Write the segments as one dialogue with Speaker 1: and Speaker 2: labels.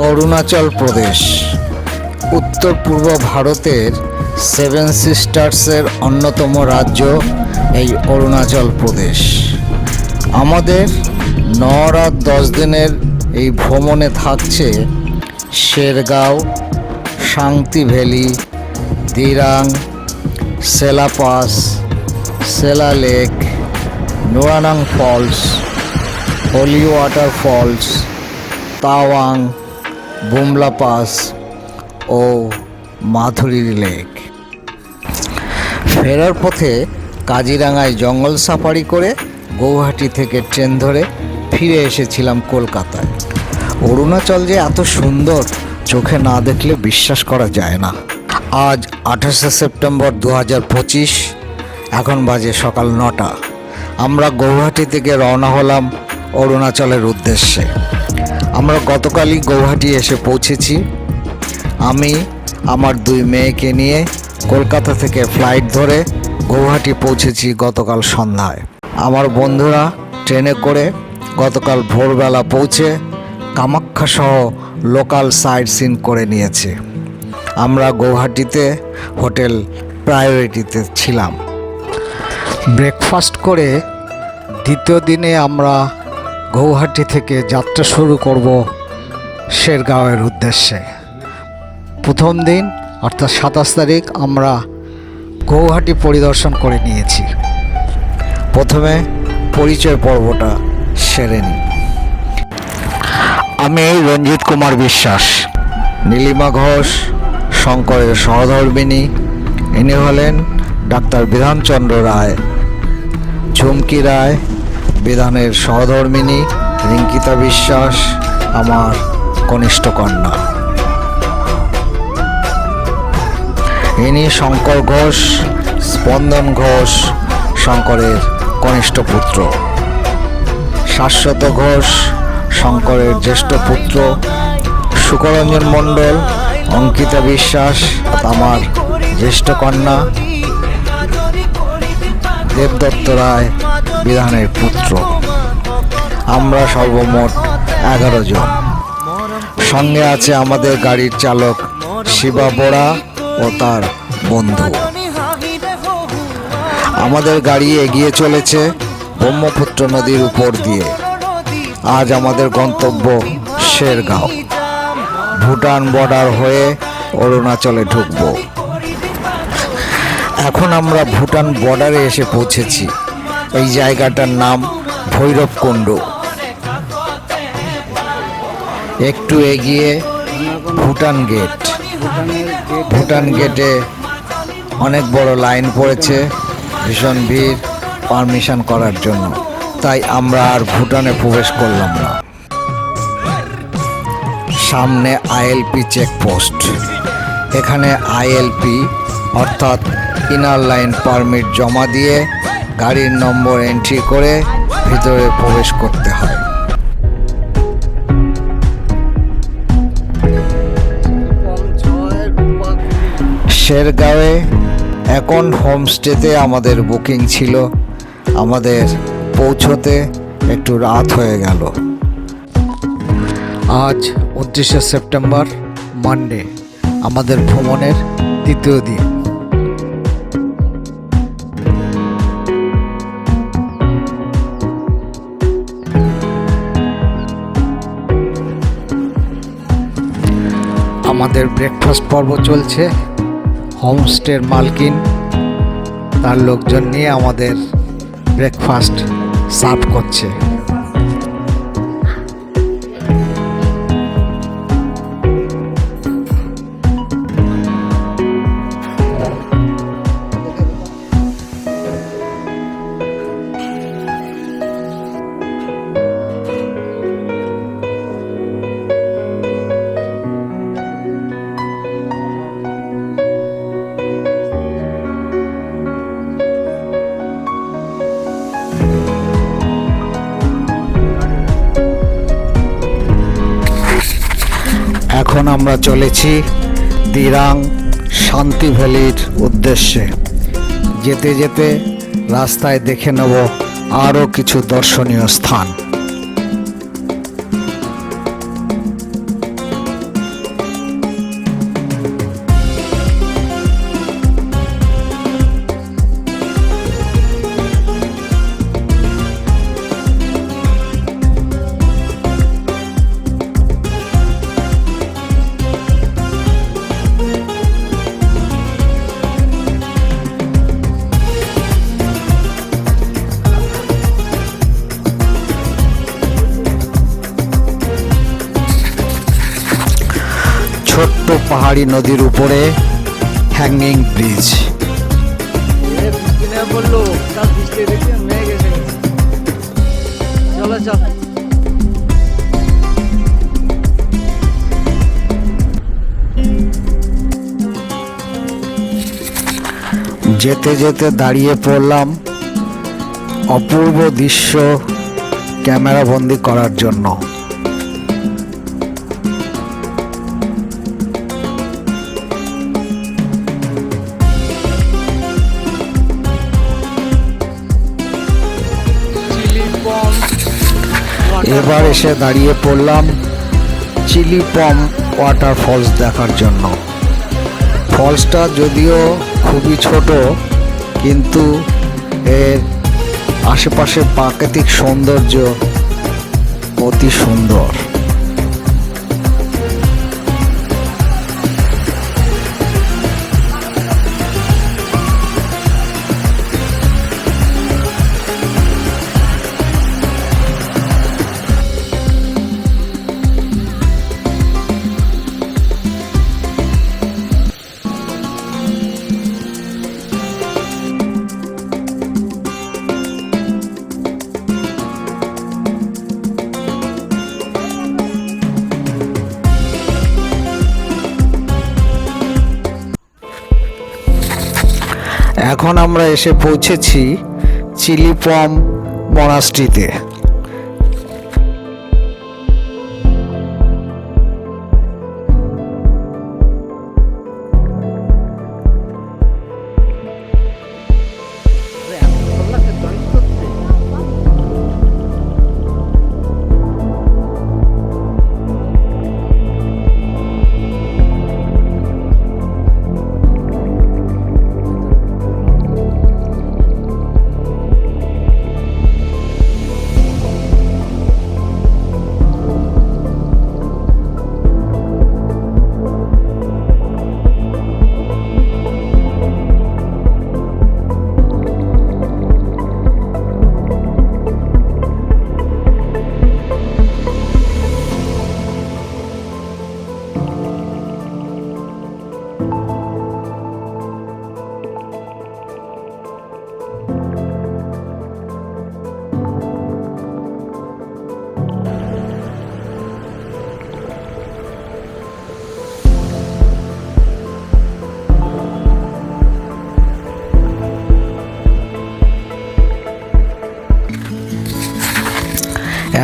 Speaker 1: অরুণাচল প্রদেশ উত্তর পূর্ব ভারতের সেভেন সিস্টার্সের অন্যতম রাজ্য এই অরুণাচল প্রদেশ। আমাদের 9 রাত 10 দিনের এই ভ্রমণে থাকছে Shergaon, Shanti valley, Dirang, Sela pass, Sela lake, Nuranang falls, holy water falls, Tawang, Bumla pass ও মাধুরী লেক। ফেরার পথে কাজিরাঙায় জঙ্গল সাফারি করে গৌহাটি থেকে ট্রেন ধরে ফিরে এসেছিলাম কলকাতায়। অরুণাচল যে এত সুন্দর চোখে না দেখলে বিশ্বাস করা যায় না। আজ 28শে সেপ্টেম্বর 2025, এখন বাজে সকাল 9টা। আমরা গৌহাটি থেকে রওনা হলাম অরুণাচলের উদ্দেশ্যে। আমরা গতকালই গৌহাটি এসে পৌঁছেছি। আমি আমার 2 মেয়েকে নিয়ে কলকাতা থেকে ফ্লাইট ধরে গৌহাটি পৌঁছেছি গতকাল সন্ধ্যায়। আমার বন্ধুরা ট্রেনে করে গতকাল ভোরবেলা পৌঁছে কামাখ্যা সহ লোকাল সাইট সিন করে নিয়েছে। আমরা গৌহাটিতে হোটেল প্রায়োরিটিতে ছিলাম। ব্রেকফাস্ট করে দ্বিতীয় দিনে আমরা গৌহাটি থেকে যাত্রা শুরু করব শেরগাঁওয়ের উদ্দেশ্যে। প্রথম দিন অর্থাৎ 27 তারিখ আমরা গৌহাটি পরিদর্শন করে নিয়েছি। প্রথমে পরিচয় পর্বটা সেরে নিই। আমি রঞ্জিত কুমার বিশ্বাস, নীলিমা ঘোষ শঙ্করের সহধর্মিণী, ইনি হলেন ডাক্তার বিধানচন্দ্র রায়, ঝুমকি রায় বিধানের সহধর্মিণী, রিঙ্কিতা বিশ্বাস আমার কনিষ্ঠ কন্যা। ইনি শঙ্কর ঘোষ, স্পন্দন ঘোষ শঙ্করের কনিষ্ঠ পুত্র, শাশ্বত ঘোষ শঙ্করের জ্যেষ্ঠ পুত্র, সুকরঞ্জন মণ্ডল, অঙ্কিতা বিশ্বাস আমার জ্যেষ্ঠ কন্যা, দেবদত্ত রায় বিধানের পুত্র। আমরা সর্বমোট 11 জন। সঙ্গে আছে আমাদের গাড়ির চালক শিবা বোরা ও তার বন্ধু। আমাদের গাড়ি এগিয়ে চলেছে ব্রহ্মপুত্র নদীর উপর দিয়ে। আজ আমাদের গন্তব্য শেরগাঁও। ভুটান বর্ডার হয়ে অরুণাচলে ঢুকব। এখন আমরা ভুটান বর্ডারে এসে পৌঁছেছি। এই জায়গাটার নাম ভৈরবকুণ্ড। একটু এগিয়ে ভুটান গেট। ভুটান গেটে অনেক বড় লাইন পড়েছে, ভীষণ ভিড় পারমিশন করার জন্য, তাই আমরা আর ভুটানে প্রবেশ করলাম না। সামনে আইএলপি চেকপোস্ট। এখানে আইএলপি অর্থাৎ ইনার লাইন পারমিট জমা দিয়ে গাড়ির নম্বর এন্ট্রি করে ভিতরে প্রবেশ করতে হয়। শেরগাঁওয়ে এখন হোমস্টেতে আমাদের বুকিং ছিল। আমাদের পৌঁছতে একটু রাত হয়ে গেল। আজ 29শে সেপ্টেম্বর, মানডে, আমাদের ভ্রমণের দ্বিতীয় দিন। আমাদের ব্রেকফাস্ট পর্ব চলছে। হোমস্টের মালকিন তার লোকজন নিয়ে আমাদের ব্রেকফাস্ট সার্ভ করছে। এখন আমরা চলেছি দিরাং শান্তি ভ্যালির উদ্দেশ্যে। যেতে যেতে রাস্তায় দেখে নেব আরও কিছু দর্শনীয় স্থান। পাহাড়ি নদীর উপরে হ্যাঙ্গিং ব্রিজ। যেতে যেতে দাঁড়িয়ে পড়লাম অপূর্ব দৃশ্য ক্যামেরাবন্দি করার জন্য। এবার এসে দাঁড়িয়ে পড়লাম চিলি পম ওয়াটার ফলস দেখার জন্য। ফলসটা যদিও খুবই ছোট, কিন্তু এর আশেপাশে প্রাকৃতিক সৌন্দর্য অতি সুন্দর। এখন আমরা এসে পৌঁছেছি চিলি পম মনাস্ট্রিতে।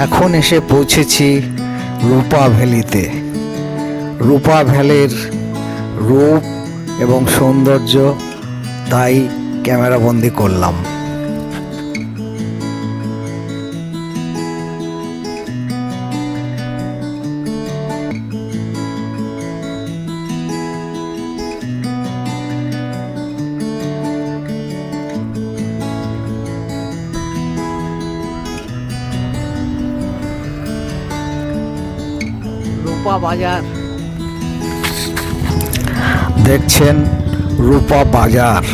Speaker 1: এখন এসে পৌঁছেছি রূপা ভ্যালিতে। রূপা ভ্যালির রূপ এবং সৌন্দর্য তাই ক্যামেরাবন্দি করলাম। রূপা বাজার দেখছেন, রূপা বাজার।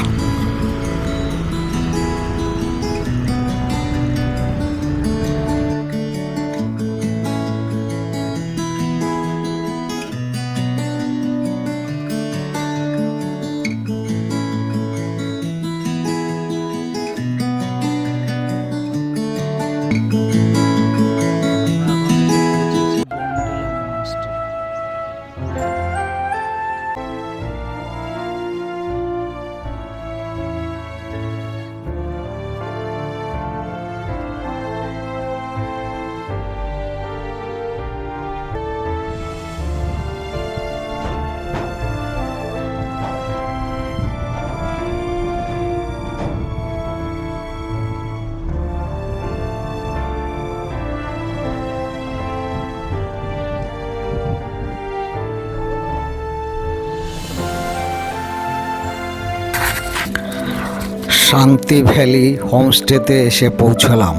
Speaker 1: শান্তি ভ্যালি হোমস্টেতে এসে পৌঁছলাম।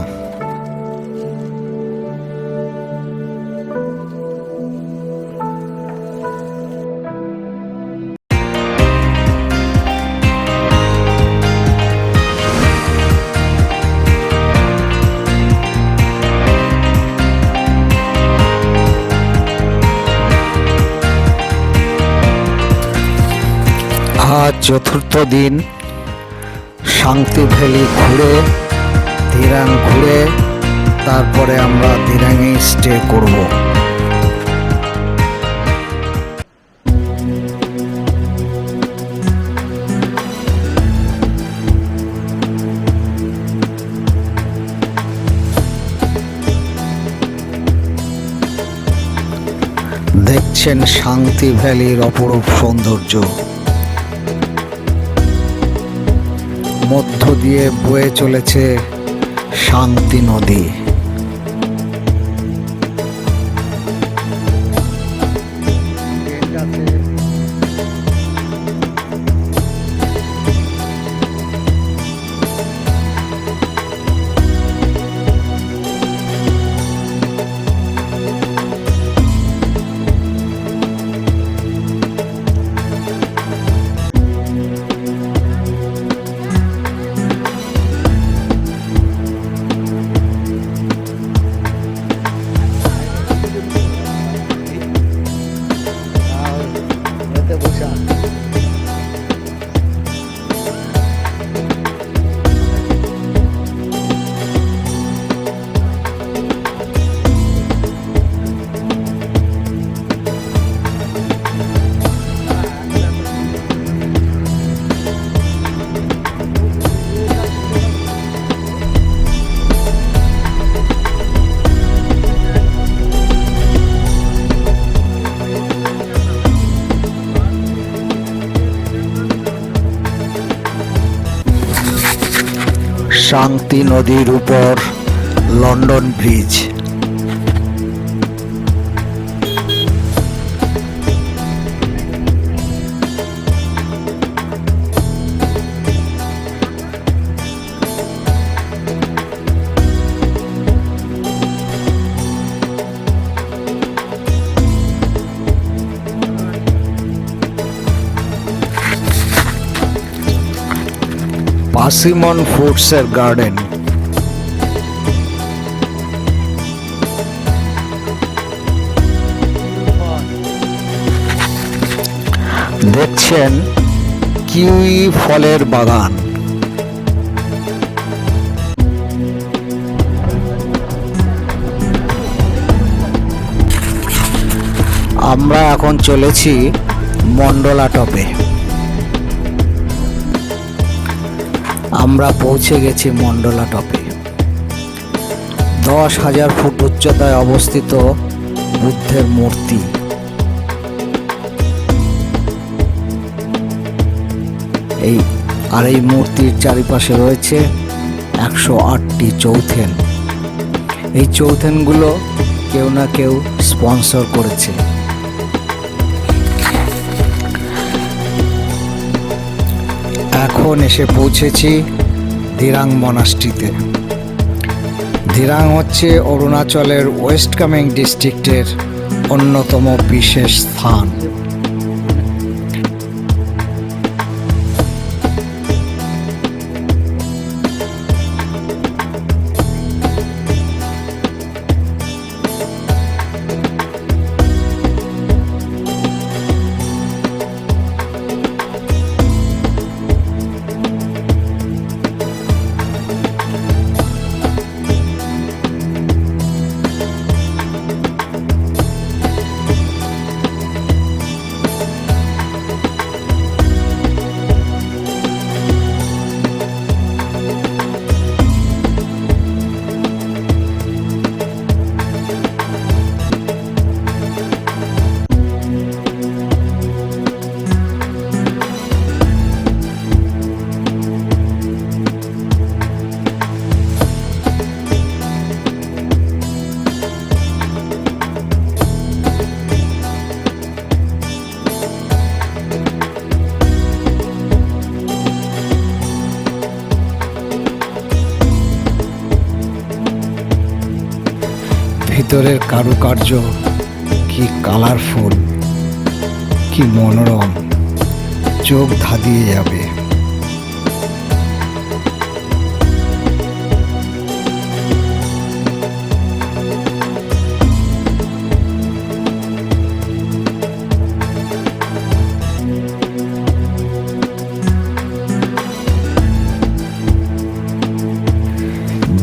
Speaker 1: চতুর্থ দিন শান্তি ভ্যালি ঘুরে ধিরাং ঘুরে তারপরে আমরা ধিরাঙে স্টে করব। দেখছেন শান্তি ভ্যালির অপরূপ সৌন্দর্য, মধ্য দিয়ে বয়ে চলেছে শান্তি নদী। শান্তি নদীর উপর লন্ডন ব্রিজ। পার্সিমন ফুডসের গার্ডেন। দেখছেন কিউই ফলের বাগান। আমরা এখন চলেছি মন্ডলা টপে। আমরা পৌঁছে গেছি মন্ডলা টপে। 10,000 ফুট উচ্চতায় অবস্থিত বুদ্ধের মূর্তি। এই মূর্তির চারিপাশে রয়েছে 108টি চৌথেন। এই চৌথেনগুলো কেউ না কেউ স্পন্সর করেছে। এখন এসে পৌঁছেছি ধিরাং মনাস্ট্রিতে। ধিরাং হচ্ছে অরুণাচলের ওয়েস্ট কামেং ডিস্ট্রিক্টের অন্যতম বিশেষ স্থান। ভিতরের কারুকার্য কি কালারফুল, কি মনোরম, চোখ ধাঁধিয়ে যাবে।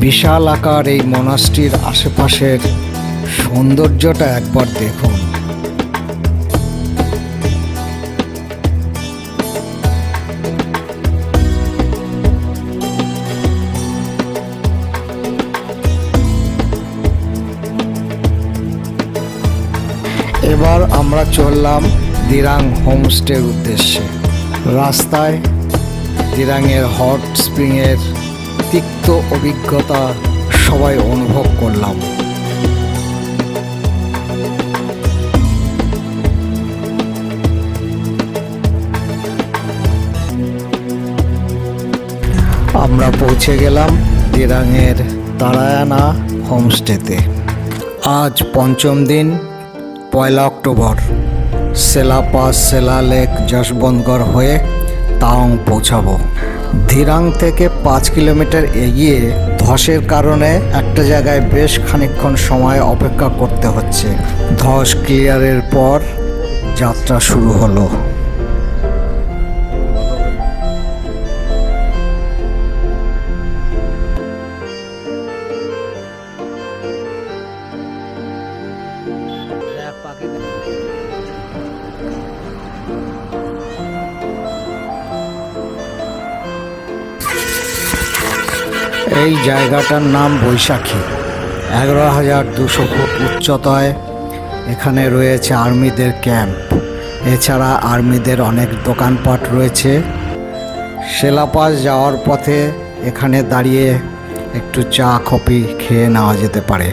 Speaker 1: বিশাল আকার এই মনাস্ট্রির আশেপাশের সৌন্দর্যটা একবার দেখুন। এবার আমরা চললাম দিরাং হোমস্টের উদ্দেশ্যে। রাস্তায় দিরাংয়ের হট স্প্রিংয়ের তিক্ত অভিজ্ঞতা সবাই অনুভব করলাম। আমরা পৌঁছে গেলাম দিরাংয়ের তারায়ানা হোমস্টেতে। আজ পঞ্চম দিন, 1 অক্টোবর। সেলা পাস, সেলা লেক, যশবন্তগড় হয়ে তাওয়াং পৌঁছাবো। দিরাং থেকে 5 কিলোমিটার এগিয়ে ধসের কারণে একটা জায়গায় বেশ খানিকক্ষণ সময় অপেক্ষা করতে হচ্ছে। ধস ক্লিয়ারের পর যাত্রা শুরু হলো। এই জায়গাটার নাম বৈশাখী। 11,200 ফুট উচ্চতায় এখানে রয়েছে আর্মিদের ক্যাম্প। এছাড়া আর্মিদের অনেক দোকানপাট রয়েছে। সেলাপাস যাওয়ার পথে এখানে দাঁড়িয়ে একটু চা কফি খেয়ে নেওয়া যেতে পারে।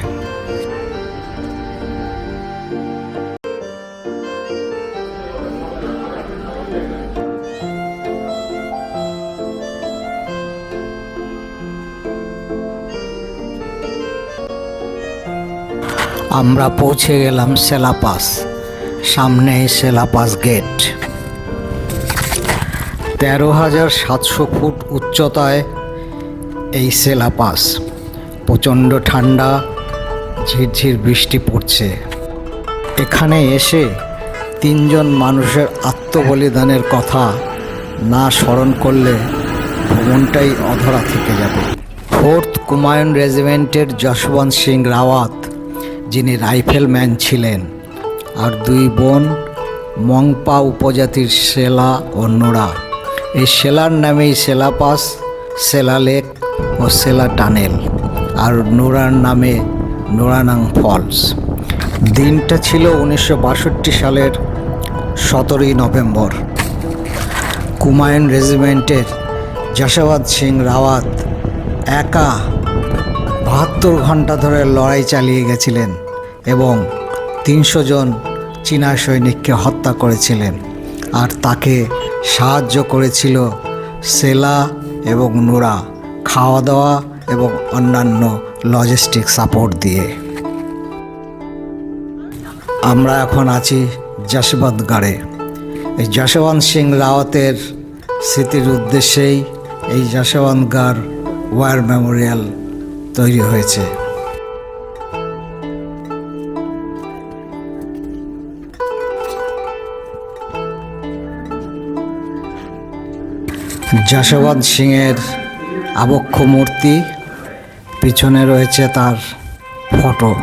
Speaker 1: আমরা পৌঁছে গেলাম সেলাপাস। সামনেই সেলাপাস গেট। 13,700 ফুট উচ্চতায় এই সেলাপাস। প্রচণ্ড ঠান্ডা, ঝিরঝির বৃষ্টি পড়ছে। এখানে এসে 3 জন মানুষের আত্মবলিদানের কথা না স্মরণ করলে ভ্রমণটাই অধরা থেকে যাবে। 4th কুমায়ুন রেজিমেন্টের যশবন্ত সিং রাওয়াত, যিনি রাইফেলম্যান ছিলেন, আর 2 বোন মংপা উপজাতির সেলা ও নোরা। এই সেলার নামেই সেলা পাস, সেলা লেক ও সেলা টানেল, আর নোরার নামে নোরানাং ফলস। দিনটা ছিল 1962 সালের 17ই নভেম্বর। কুমায়ুন রেজিমেন্টের যশবন্ত সিং রাওয়াত একা 72 ঘন্টা ধরে লড়াই চালিয়ে গেছিলেন এবং 300 জন চীনা সৈনিককে হত্যা করেছিলেন। আর তাকে সাহায্য করেছিল সেলা এবং নোরা, খাওয়া দাওয়া এবং অন্যান্য লজিস্টিক সাপোর্ট দিয়ে। আমরা এখন আছি যশবন্তগড়ে। এই যশবন্ত সিং রাওয়াতের স্মৃতির উদ্দেশ্যেই এই যশবন্তগড় ওয়ার মেমোরিয়াল তৈরি হয়েছে। যশবন্ত সিংয়ের আবক্ষ মূর্তি, পিছনে রয়েছে তার ফটো।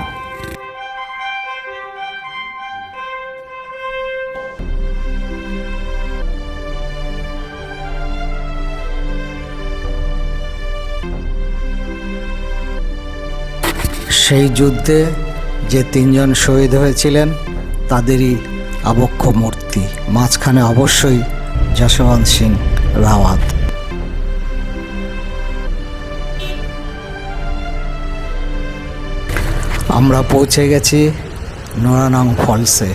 Speaker 1: সেই যুদ্ধে যে 3 জন শহীদ হয়েছিলেন তাদেরই আবক্ষ মূর্তি। মাঝখানে অবশ্যই যশবন্ত সিং রাওয়াত। আমরা পৌঁছে গেছি নোরানাং ফলসে।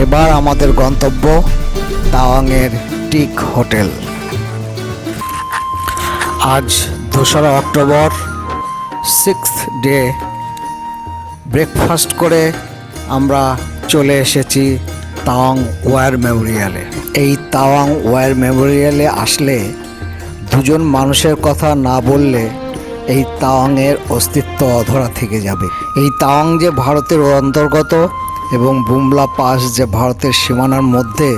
Speaker 1: এবার আমাদের গন্তব্য তাওয়াংয়ের টিক হোটেল। আজ 2রা অক্টোবর, 6th ডে। ব্রেকফাস্ট করে আমরা চলে এসেছি তাওয়াং ওয়ার মেমোরিয়ালে। এই তাওয়াং ওয়ার মেমোরিয়ালে আসলে দুজন মানুষের কথা না বললে এই তাওয়াংয়ের অস্তিত্ব অধরা থেকে যাবে। এই তাওয়াং যে ভারতের অন্তর্গত এবং বুমলা পাস যে ভারতের সীমানার মধ্যে,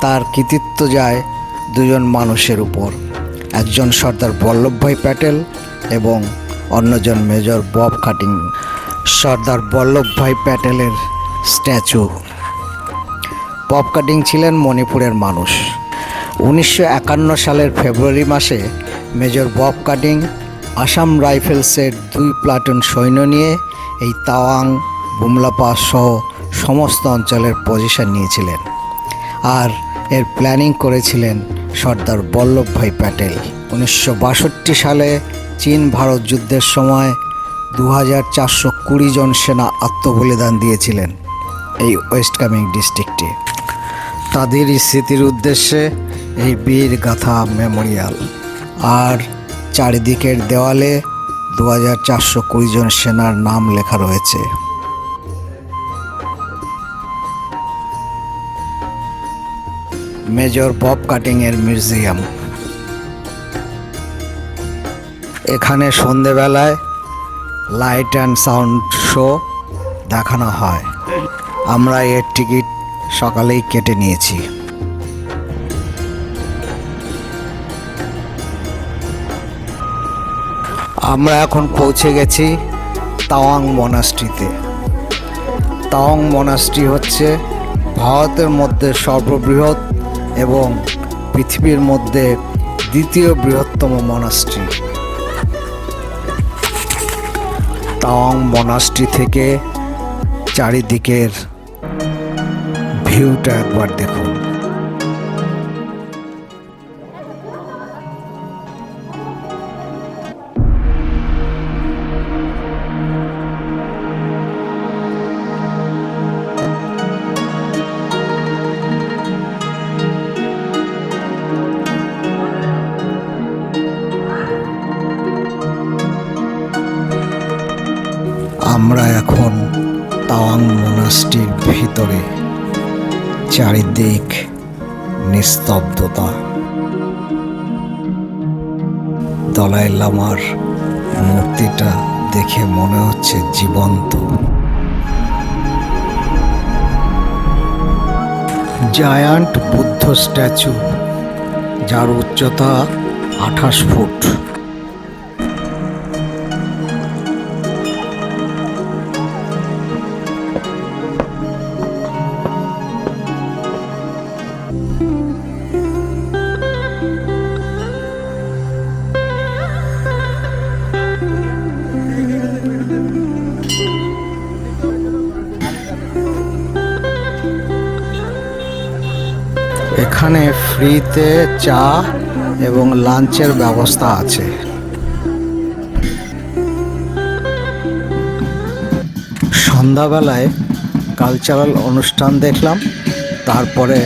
Speaker 1: তার কৃতিত্ব যায় দুজন মানুষের উপর। একজন সর্দার বল্লভভাই প্যাটেল এবং অন্যজন মেজর বব কাটিং। সর্দার বল্লভভাই প্যাটেলের স্ট্যাচু। বব কাটিং ছিলেন মণিপুরের মানুষ। 1951 সালের ফেব্রুয়ারি মাসে মেজর বব কাটিং আসাম রাইফেলসের 2 প্লাটুন সৈন্য নিয়ে এই তাওয়াং, বুমলা পাস সহ সমস্ত অঞ্চলের পজিশন নিয়েছিলেন। আর এর প্ল্যানিং করেছিলেন সর্দার বল্লভভাই প্যাটেল। 1962 সালে চীন ভারত যুদ্ধের সময় 2420 জন সেনা আত্মবলিদান দিয়েছিলেন এই ওয়েস্ট কামেং ডিস্ট্রিক্টে। তাদের স্মৃতির উদ্দেশ্যে এই বীর গাথা মেমোরিয়াল। আর চারিদিকের দেওয়ালে 2420 জন সেনার নাম লেখা রয়েছে। মেজর বব কাটিংয়ের মিউজিয়াম। এখানে সন্ধেবেলায় লাইট অ্যান্ড সাউন্ড শো দেখানো হয়। আমরা এর টিকিট সকালেই কেটে নিয়েছি। আমরা এখন পৌঁছে গেছি তাওয়াং মনাস্ট্রিতে। তাওয়াং মনাস্ট্রি হচ্ছে ভারতের মধ্যে সর্ববৃহৎ এবং পৃথিবীর মধ্যে 2য় বৃহত্তম মনাস্ট্রি। তাওয়াং মনাস্ট্রি থেকে চারিদিকের ভিউটা একবার দেখুন। আমরা এখন তাওয়াং মনাস্ট্রির ভিতরে। চারিদিক নিস্তব্ধতা। দলাই লামার মূর্তিটা দেখে মনে হচ্ছে জীবন্ত। জায়ান্ট বুদ্ধ স্ট্যাচু, যার উচ্চতা 28 ফুট। এখানে ফ্রিতে চা এবং লাঞ্চের ব্যবস্থা আছে। সন্ধ্যাবেলায় কালচারাল অনুষ্ঠান দেখলাম, তারপরে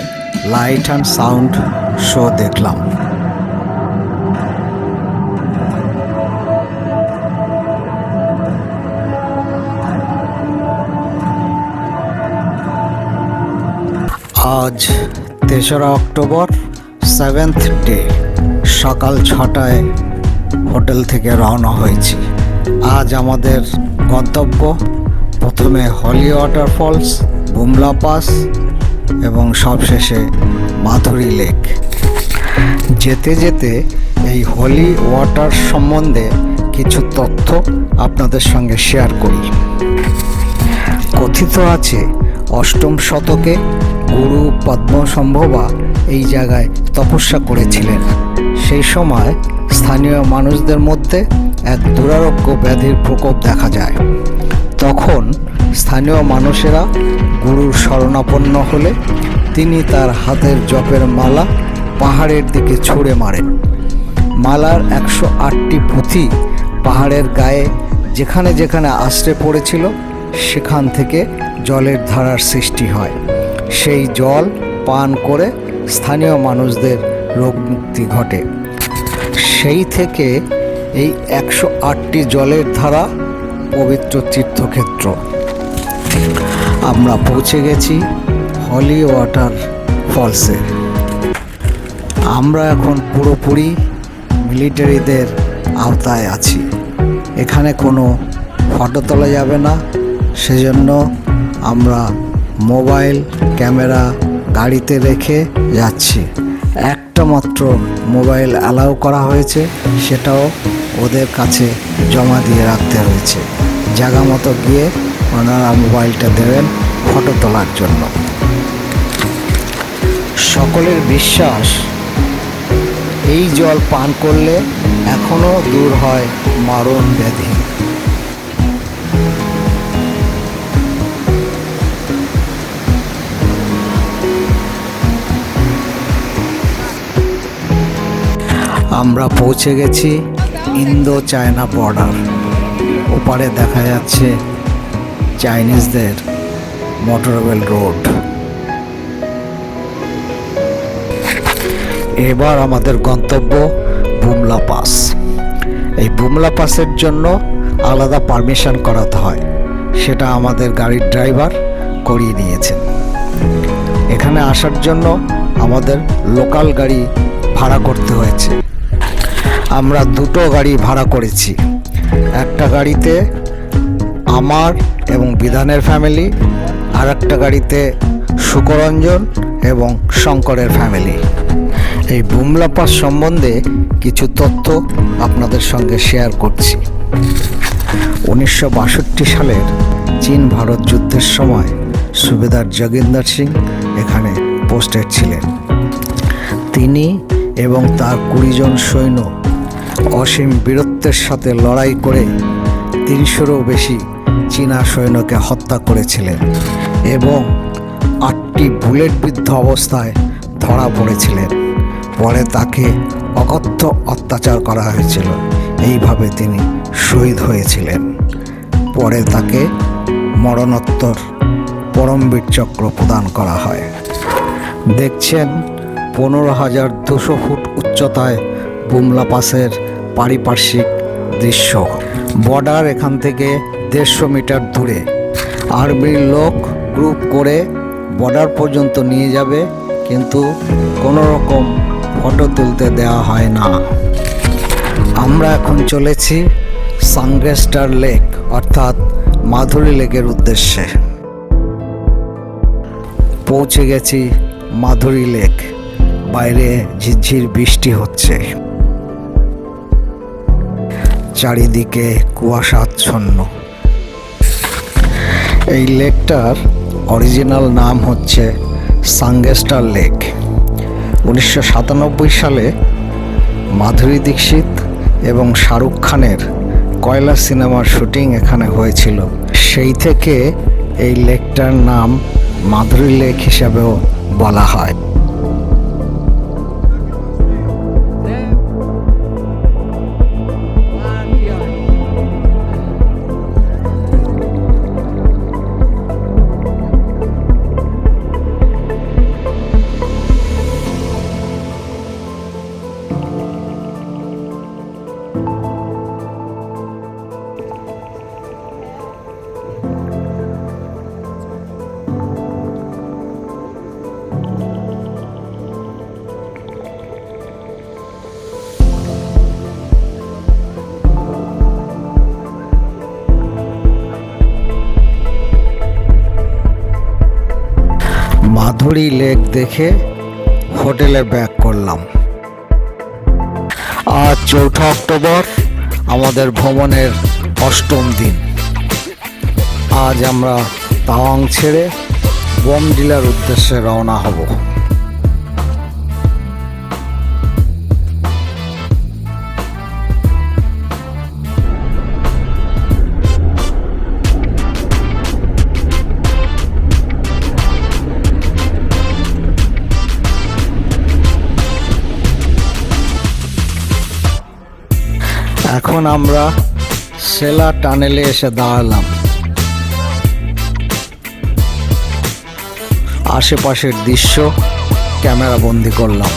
Speaker 1: লাইট অ্যান্ড সাউন্ড শো দেখলাম। আজ 3রা অক্টোবর, 7th ডে। সকাল 6টায় হোটেল থেকে রওনা হয়েছি। আজ আমাদের গন্তব্য প্রথমে হলি ওয়াটারফলস, বুমলা পাস এবং সবশেষে মাধুরী লেক। যেতে যেতে এই হলি ওয়াটার সম্বন্ধে কিছু তথ্য আপনাদের সঙ্গে শেয়ার করি। কথিত আছে 8ম শতকে গুরু পদ্মসম্ভবা এই জায়গায় তপস্যা করেছিলেন। সেই সময় স্থানীয় মানুষদের মধ্যে এক দুরারোগ্য ব্যাধির প্রকোপ দেখা যায়। তখন স্থানীয় মানুষেরা গুরুর শরণাপন্ন হলে তিনি তার হাতের জপের মালা পাহাড়ের দিকে ছুঁড়ে মারেন। মালার 108টি পুঁথি পাহাড়ের গায়ে যেখানে যেখানে আশ্রে পড়েছিল সেখান থেকে জলের ধারার সৃষ্টি হয়। সেই জল পান করে স্থানীয় মানুষদের রোগ মুক্তি ঘটে। সেই থেকে এই 108টি জলের ধারা পবিত্র তীর্থক্ষেত্র। আমরা পৌঁছে গেছি হলি ওয়াটার ফলসে। আমরা এখন পুরোপুরি মিলিটারিদের আওতায় আছি। এখানে কোনো ফটো তোলা যাবে না, সেজন্য আমরা মোবাইল ক্যামেরা গাড়িতে রেখে যাচ্ছি। একটা মাত্র মোবাইল অ্যালাউ করা হয়েছে, সেটাও ওদের কাছে জমা দিয়ে রাখতে হয়েছে। জায়গা মতো গিয়ে ওনারা মোবাইলটা দেবেন ফটো তোলার জন্য। সকলের বিশ্বাস এই জল পান করলে এখনও দূর হয় মারণ ব্যাধি। আমরা পৌঁছে গেছি ইন্দো চায়না বর্ডার। ওপারে দেখা যাচ্ছে চাইনিজদের মোটরওয়েল রোড। এবার আমাদের গন্তব্য বুমলা পাস। এই বুমলা পাসের জন্য আলাদা পারমিশন করাতে হয়, সেটা আমাদের গাড়ির ড্রাইভার করিয়ে নিয়েছেন। এখানে আসার জন্য আমাদের লোকাল গাড়ি ভাড়া করতে হয়েছে। আমরা দুটো গাড়ি ভাড়া করেছি। একটা গাড়িতে আমার এবং বিধানের ফ্যামিলি, আর একটা গাড়িতে সুকরঞ্জন এবং শঙ্করের ফ্যামিলি। এই বুমলা পাস সম্বন্ধে কিছু তথ্য আপনাদের সঙ্গে শেয়ার করছি। 1962 সালের চীন ভারত যুদ্ধের সময় সুবেদার জগিন্দর সিং এখানে পোস্টেড ছিলেন। তিনি এবং তার 20 জন সৈন্য অসীম বীরত্বের সাথে লড়াই করে 300-রও বেশি চীনা সৈন্যকে হত্যা করেছিলেন এবং 8টি বুলেটবিদ্ধ অবস্থায় ধরা পড়েছিলেন। পরে তাকে অকথ্য অত্যাচার করা হয়েছিল। এইভাবে তিনি শহীদ হয়েছিলেন। পরে তাকে মরণোত্তর পরমবীর চক্র প্রদান করা হয়। দেখছেন 15,200 ফুট উচ্চতায় বুমলা পাসের পারিপার্শ্বিক দৃশ্য। বর্ডার এখান থেকে 150 মিটার দূরে। আর্মির লোক গ্রুপ করে বর্ডার পর্যন্ত নিয়ে যাবে, কিন্তু কোনো রকম ফটো তুলতে দেওয়া হয় না। আমরা এখন চলেছি সাংগেস্টার লেক অর্থাৎ মাধুরী লেকের উদ্দেশ্যে। পৌঁছে গেছি মাধুরী লেক। বাইরে ঝিরঝির বৃষ্টি হচ্ছে, চারিদিকে কুয়াশাচ্ছন্ন। এই লেকটার অরিজিনাল নাম হচ্ছে সাংগেস্টার লেক। 1997 সালে মাধুরী দীক্ষিত এবং শাহরুখ খানের কয়লা সিনেমার শুটিং এখানে হয়েছিল। সেই থেকে এই লেকটার নাম মাধুরী লেক হিসাবেও বলা হয়। দিঘুড়ি লেক দেখে হোটেলে ব্যাক করলাম। আজ 4 অক্টোবর, আমাদের ভ্রমণের 8ম দিন। আজ আমরা তাওয়াং ছেড়ে বমডিলার উদ্দেশ্যে রওনা হব। এখন আমরা সেলা টানেলে এসে দাঁড়ালাম। আশেপাশের দৃশ্য ক্যামেরা বন্দি করলাম।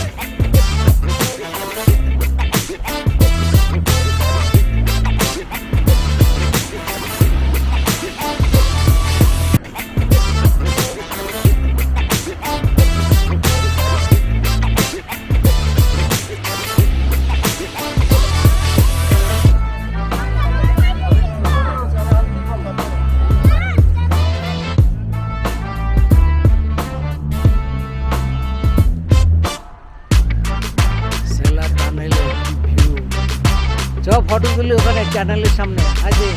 Speaker 2: ফটো তুলি ওখানে চ্যানেলের সামনে আছে।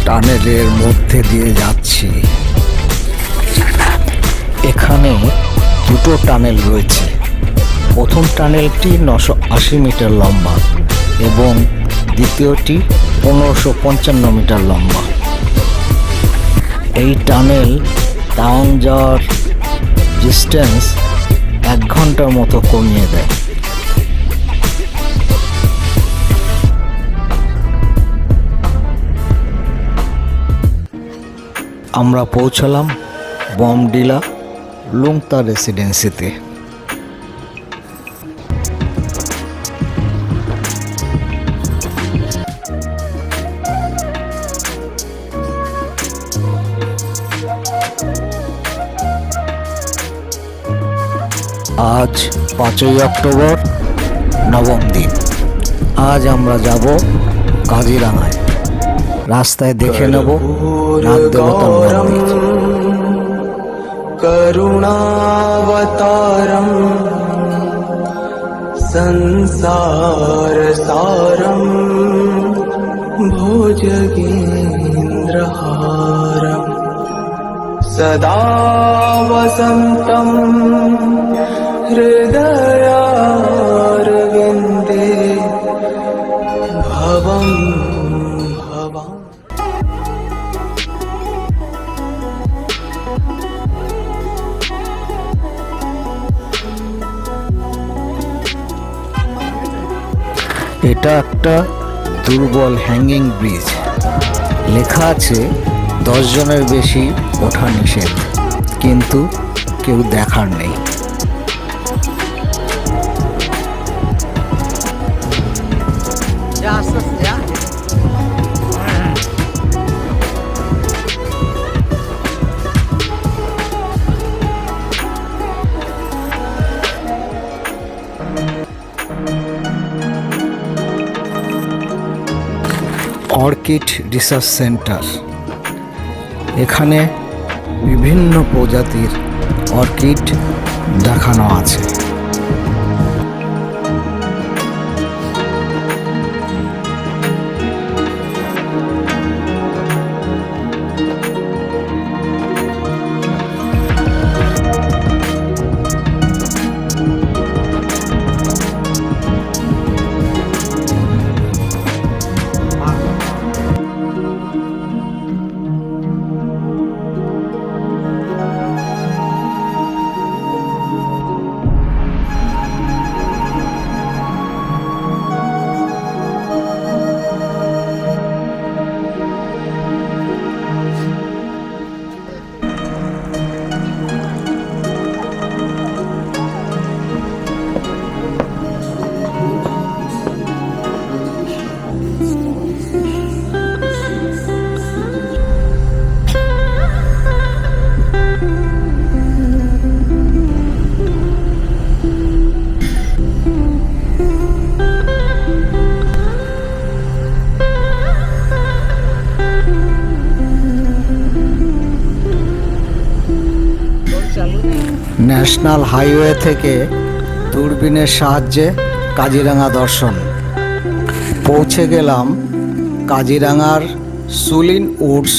Speaker 1: টানেলের মধ্যে দিয়ে যাচ্ছি। এখানে 2টো টানেল রয়েছে। প্রথম টানেলটি 980 মিটার লম্বা এবং দ্বিতীয়টি 1555 মিটার লম্বা। এই টানেল তাওয়াং যাওয়ার ডিস্টেন্স 1 ঘন্টার মতো কমিয়ে দেয়। আমরা পৌঁছলাম বমডিলা লুংতা রেসিডেন্সিতে। আজ 5ই অক্টোবর, 9ম দিন। আজ আমরা যাব কাজিরাঙায়। রাস্তায় দেখে নেব নাগদেবতার মন্দির।
Speaker 3: করুণাবতারম সংসার সারম ভুজগেন্দ্রহারম সদা বসন্তম হৃদয়ারবিন্দে ভবম ভবম।
Speaker 1: এটা একটা দুর্বল হ্যাঙ্গিং ব্রিজ। লেখা আছে 10 জনের বেশি ওঠা নিষেধ, কিন্তু কেউ দেখার নেই।
Speaker 2: যা আস্তে আস্তে যা।
Speaker 1: Orchid research centre. এখানে বিভিন্ন প্রজাতির অর্কিড দেখানো আছে। ন্যাশনাল হাইওয়ে থেকে দূরবীনের সাহায্যে কাজিরাঙা দর্শন। পৌঁছে গেলাম কাজিরাঙার সুলিন উডস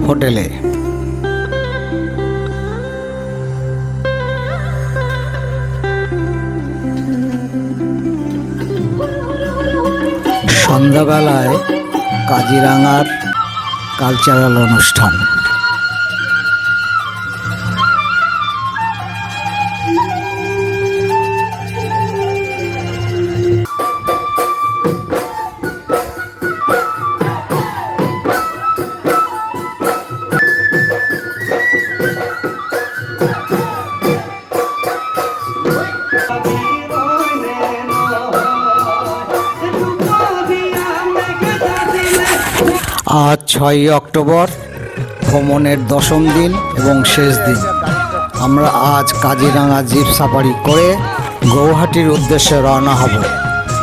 Speaker 1: হোটেলে। সন্ধ্যাবেলায় কাজিরাঙার কালচারাল অনুষ্ঠান। আজ 6ই অক্টোবর, ভ্রমণের দশম দিন এবং শেষ দিন। আমরা আজ কাজিরাঙা জিপ সাফারি করে গৌহাটির উদ্দেশ্যে রওনা হব।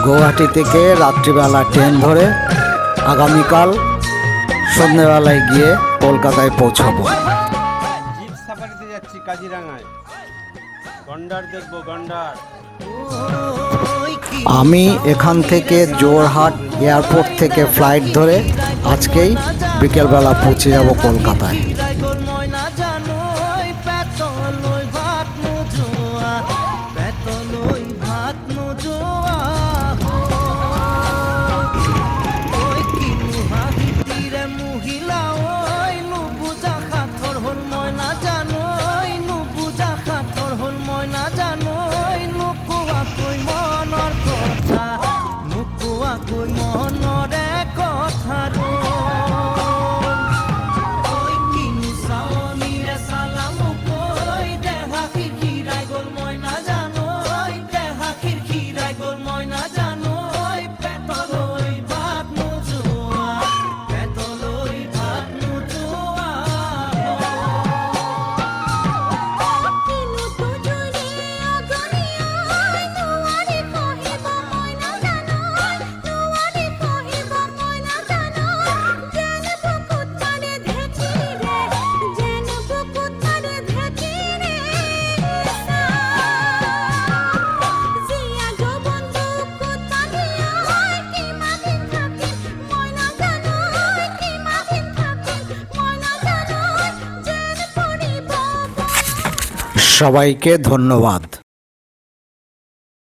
Speaker 1: গৌহাটি থেকে রাত্রিবেলা ট্রেন ধরে আগামীকাল সন্ধ্যেবেলায় গিয়ে কলকাতায় পৌঁছাবো।
Speaker 4: জিপ সাফারিতে যাচ্ছি কাজিরাঙায়, গন্ডার দেখবো, গন্ডার।
Speaker 1: আমি এখান থেকে জোরহাট এয়ারপোর্ট থেকে ফ্লাইট ধরে আজকেই বিকেলবেলা পৌঁছে যাব কলকাতায়। সবাইকে ধন্যবাদ।